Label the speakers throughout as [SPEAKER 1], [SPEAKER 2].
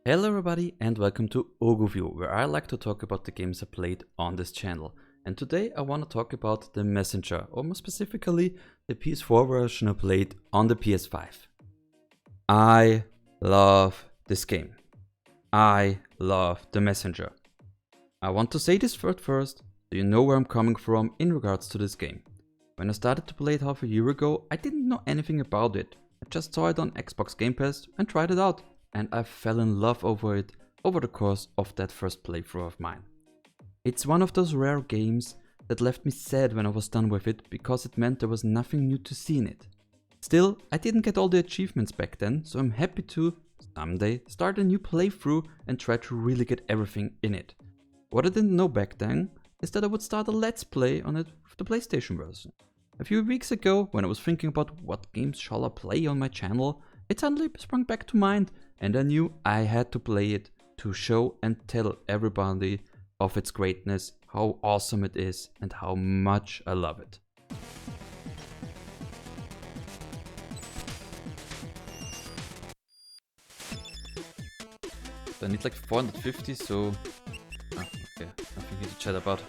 [SPEAKER 1] Hello everybody and welcome to Oghuview, where I like to talk about the games I played on this channel. And today I want to talk about the Messenger, or more specifically the PS4 version I played on the PS5. I love this game. I love the Messenger. I want to say this first, so you know where I'm coming from in regards to this game. When I started to play it half a year ago, I didn't know anything about it. I just saw it on Xbox Game Pass and tried it out. And I fell in love over it over the course of that first playthrough of mine. It's one of those rare games that left me sad when I was done with it because it meant there was nothing new to see in it. Still, I didn't get all the achievements back then, so I'm happy to, someday, start a new playthrough and try to really get everything in it. What I didn't know back then is that I would start a let's play on it with the PlayStation version. A few weeks ago, when I was thinking about what games shall I play on my channel, it suddenly sprung back to mind. And I knew I had to play it to show and tell everybody of its greatness, how awesome it is, and how much I love it. So I need like 450, so... Oh, okay, nothing here to chat about.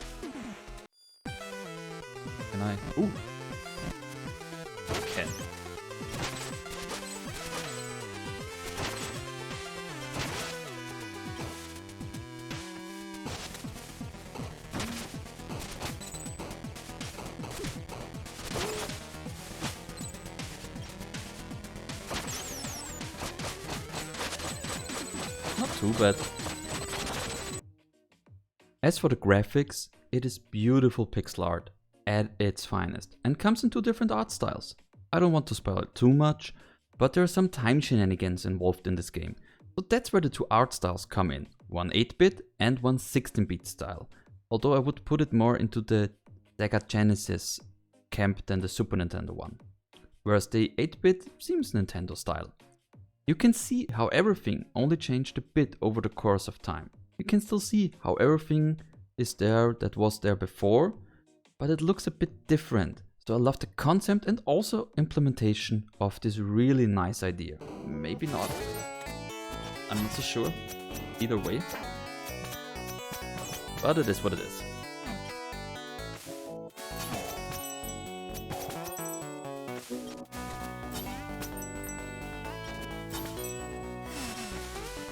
[SPEAKER 1] Can I... Ooh! I can. Not too bad. As for the graphics, it is beautiful pixel art at its finest and comes in two different art styles. I don't want to spoil it too much, but there are some time shenanigans involved in this game. So that's where the two art styles come in, one 8-bit and one 16-bit style. Although I would put it more into the Sega Genesis camp than the Super Nintendo one. Whereas the 8-bit seems Nintendo style. You can see how everything only changed a bit over the course of time. You can still see how everything is there that was there before, but it looks a bit different. So I love the concept and also implementation of this really nice idea. Maybe not. I'm not so sure. Either way. But it is what it is.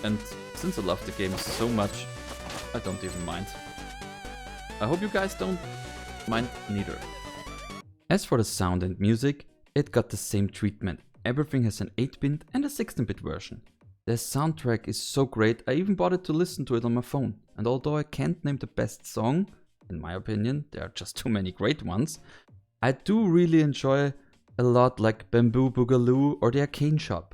[SPEAKER 1] And since I love the game so much, I don't even mind. I hope you guys don't mind neither. As for the sound and music, it got the same treatment. Everything has an 8-bit and a 16-bit version. The soundtrack is so great, I even bothered to listen to it on my phone. And although I can't name the best song, in my opinion, there are just too many great ones, I do really enjoy a lot like Bamboo Boogaloo or the Arcane Shop.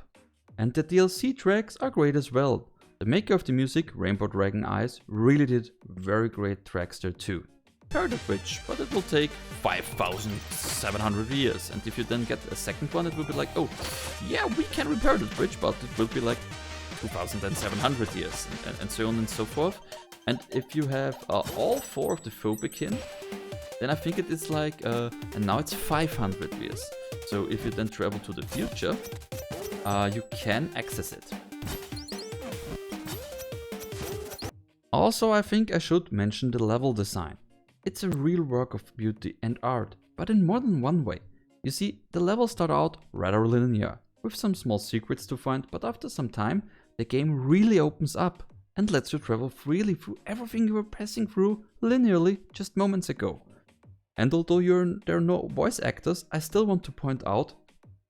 [SPEAKER 1] And the DLC tracks are great as well. The maker of the music, Rainbow Dragon Eyes, really did very great tracks there too. Repair the bridge, but it will take 5,700 years. And if you then get a second one, it will be like, oh, yeah, we can repair the bridge, but it will be like 2,700 years, and so on and so forth. And if you have all four of the Phobikin, then I think it is like, and now it's 500 years. So if you then travel to the future, you can access it. Also, I think I should mention the level design. It's a real work of beauty and art, but in more than one way. You see, the levels start out rather linear, with some small secrets to find, but after some time, the game really opens up and lets you travel freely through everything you were passing through linearly just moments ago. And although there are no voice actors, I still want to point out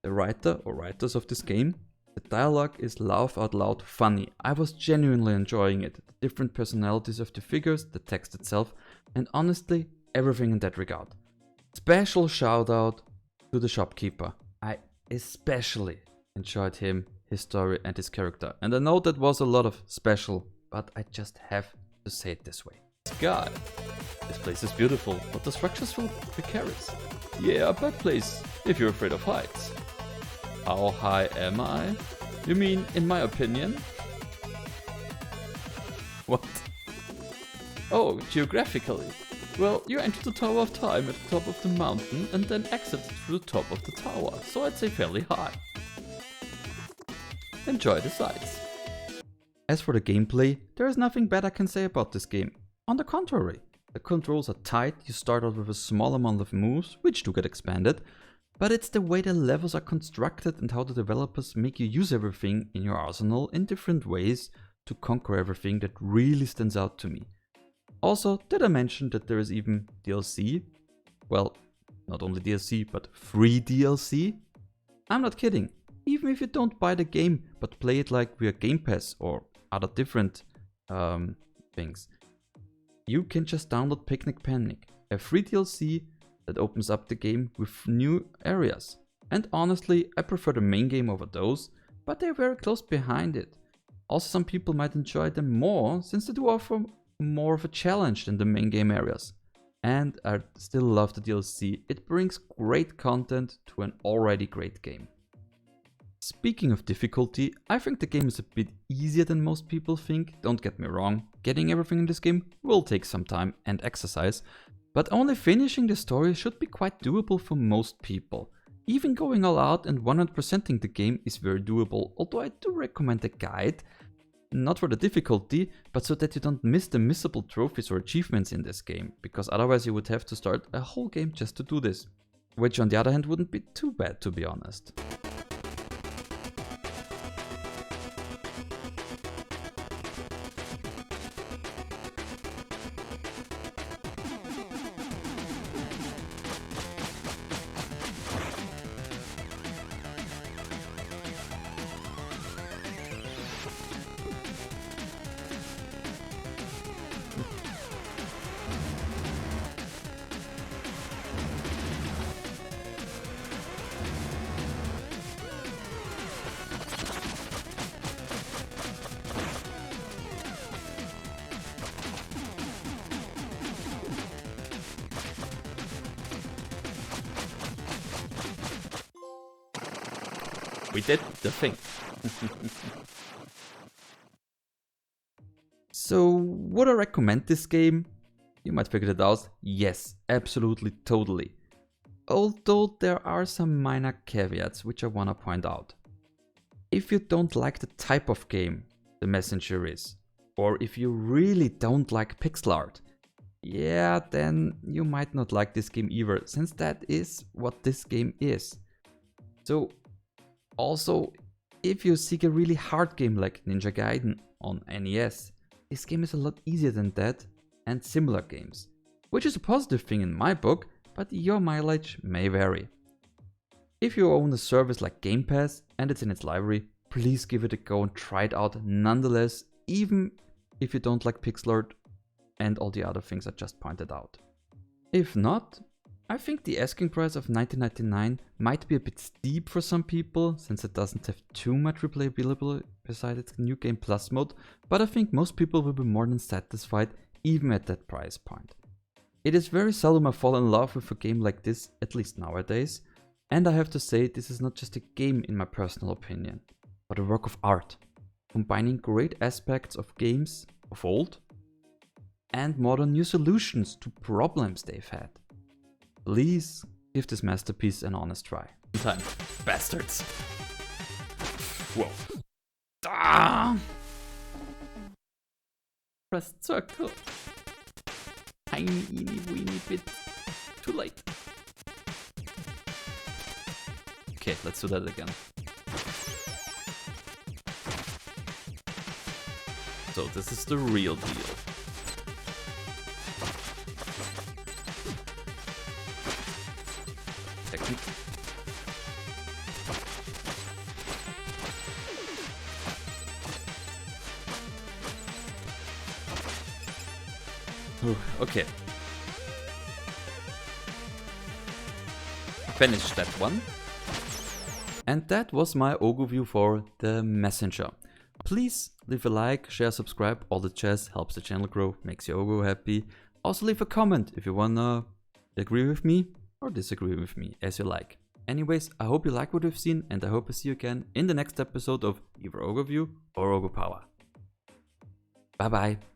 [SPEAKER 1] the writer or writers of this game. The dialogue is laugh out loud funny. I was genuinely enjoying it. The different personalities of the figures, the text itself, and honestly, everything in that regard. Special shout out to the shopkeeper. I especially enjoyed him, his story and his character. And I know that was a lot of special, but I just have to say it this way. God, this place is beautiful, but the structures feel precarious. Yeah, a bad place if you're afraid of heights. How high am I? You mean, in my opinion? What? Oh, geographically. Well, you enter the Tower of Time at the top of the mountain and then exit through the top of the tower, so I'd say fairly high. Enjoy the sights. As for the gameplay, there is nothing bad I can say about this game. On the contrary, the controls are tight, you start out with a small amount of moves, which do get expanded, but it's the way the levels are constructed and how the developers make you use everything in your arsenal in different ways to conquer everything that really stands out to me. Also, did I mention that there is even DLC? Well, not only DLC, but free DLC? I'm not kidding. Even if you don't buy the game, but play it like via Game Pass or other different things, you can just download Picnic Panic, a free DLC that opens up the game with new areas. And honestly, I prefer the main game over those, but they're very close behind it. Also, some people might enjoy them more since they do offer more of a challenge than the main game areas. And I still love the DLC, it brings great content to an already great game. Speaking of difficulty, I think the game is a bit easier than most people think, don't get me wrong, getting everything in this game will take some time and exercise, but only finishing the story should be quite doable for most people. Even going all out and 100%ing the game is very doable, although I do recommend a guide, not for the difficulty, but so that you don't miss the missable trophies or achievements in this game, because otherwise you would have to start a whole game just to do this, which on the other hand wouldn't be too bad, to be honest. We did the thing. So, would I recommend this game? You might figure it out. Yes, absolutely, totally. Although there are some minor caveats which I wanna point out. If you don't like the type of game the Messenger is, or if you really don't like pixel art, yeah, then you might not like this game either, since that is what this game is. So, also, if you seek a really hard game like Ninja Gaiden on NES, this game is a lot easier than that and similar games, which is a positive thing in my book, but your mileage may vary. If you own a service like Game Pass and it's in its library, please give it a go and try it out nonetheless, even if you don't like pixel art and all the other things I just pointed out. If not, I think the asking price of $19.99 might be a bit steep for some people, since it doesn't have too much replayability besides its New Game Plus mode, but I think most people will be more than satisfied even at that price point. It is very seldom I fall in love with a game like this, at least nowadays, and I have to say this is not just a game in my personal opinion, but a work of art, combining great aspects of games of old and modern new solutions to problems they've had. Please give this masterpiece an honest try. Time, bastards. Whoa. Ah! Press circle. Tiny, eeny, weeny bit. Too late. Okay, let's do that again. So this is the real deal. Technique. Okay. Finished that one. And that was my Oghuview for the Messenger. Please leave a like, share, subscribe, all the jazz helps the channel grow, makes your Oghu happy. Also leave a comment if you wanna agree with me or disagree with me, as you like. Anyways, I hope you like what you've seen and I hope I see you again in the next episode of either Oghuview or Oghupower. Bye bye.